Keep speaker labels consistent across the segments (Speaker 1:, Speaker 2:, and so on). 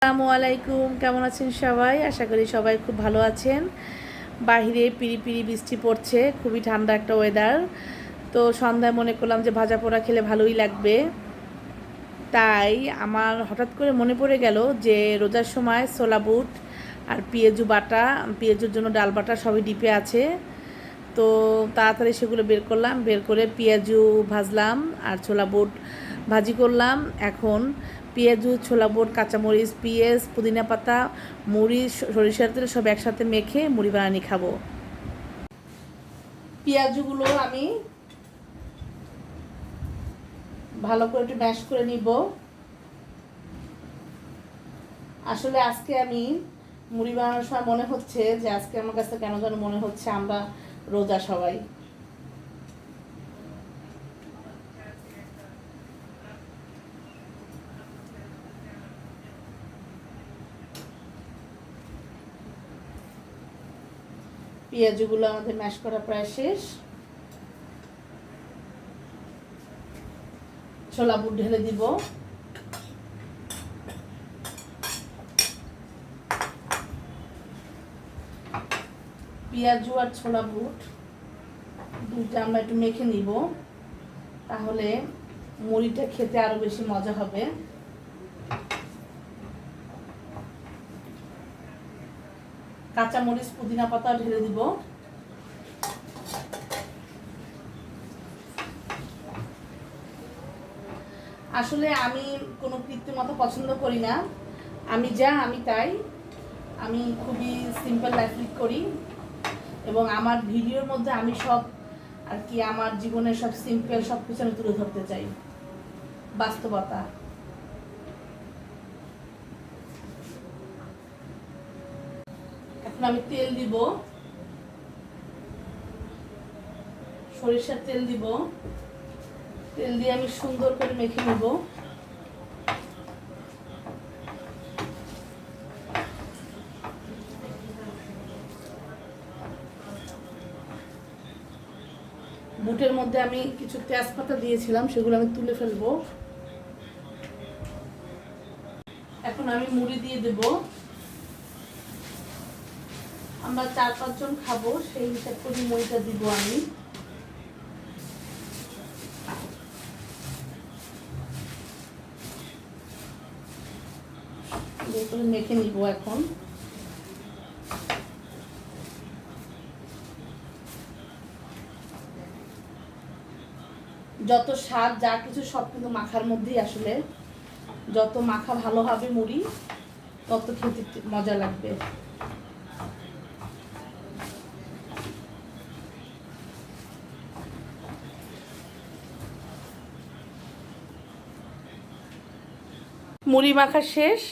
Speaker 1: আসসালামু আলাইকুম, কেমন আছেন সবাই? আশা করি সবাই খুব ভালো আছেন। বাহিরে পিড়ি বৃষ্টি পড়ছে, খুবই ঠান্ডা একটা ওয়েদার। তো সন্ধ্যায় মনে করলাম যে ভাজা পোড়া খেলে ভালোই লাগবে। তাই আমার হঠাৎ করে মনে পড়ে গেল যে রোজার সময় ছোলা বুট আর পেঁয়াজু বাটা, পেঁয়াজুর জন্য ডাল বাটা সবই ডিপে আছে। তো তাড়াতাড়ি সেগুলো বের করলাম, বের করে পেঁয়াজু ভাজলাম আর ছোলা বুট ভাজি করলাম। এখন পেঁয়াজু, ছোলা বুট, কাঁচামরিচ, পেঁয়াজ, পুদিনা পাতা, মুড়ি, সরিষার তেল সব একসাথে মেখে মুড়ি বানানি খাবো। পেঁয়াজুগুলো আমি ভালো করে একটু ম্যাশ করে নিব। আসলে আজকে আমি মুড়ি বানানোর সময় মনে হচ্ছে যে আজকে আমার কাছে কেন যেন মনে হচ্ছে আমরা রোজা সবাই। পেঁয়াজগুলো আমাদের ম্যাশ করা প্রায় শেষ। ছোলা বুট ঢেলে দিব। পেঁয়াজু আর ছোলা বুট দুটো আমরা একটু মেখে নিব, তাহলে মুড়িটা খেতে আরো বেশি মজা হবে। কাঁচামরিচ, পুদিনা পাতা ঢেলে দিব। আসলে আমি কোনো কৃত্রিমতা পছন্দ করি না, আমি তাই। আমি খুবই সিম্পল লাইফ লিড করি এবং আমার ভিডিওর মধ্যে আমি সব আর কি আমার জীবনের সব সিম্পল সব কিছু আমি তুলে ধরতে চাই, বাস্তবতা। এখন আমি তেল দিব, সরিষার তেল দিব। তেল দিয়ে আমি সুন্দর করে মেখে নেব। বুটের মধ্যে আমি কিছু তেজপাতা দিয়েছিলাম, সেগুলো আমি তুলে ফেলবো। এখন আমি মুড়ি দিয়ে দেব। আমরা 4-5 জন খাবো, সেই হিসাব করে মুড়িটা দিব আমি। মেখে নিব। এখন যত স্বাদ যা কিছু সব কিন্তু মাখার মধ্যেই, আসলে যত মাখা ভালো হবে মুড়ি তত খেতে মজা লাগবে। মুড়ি মাখা শেষ,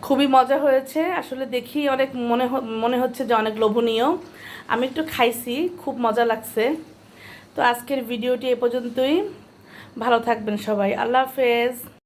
Speaker 1: খুবই মজা হয়েছে। আসলে দেখি অনেক মনে হচ্ছে যে অনেক লোভনীয়। আমি একটু খাইছি, খুব মজা লাগছে। তো আজকের ভিডিওটি এ পর্যন্তই। ভালো থাকবেন সবাই। আল্লাহ হাফেজ।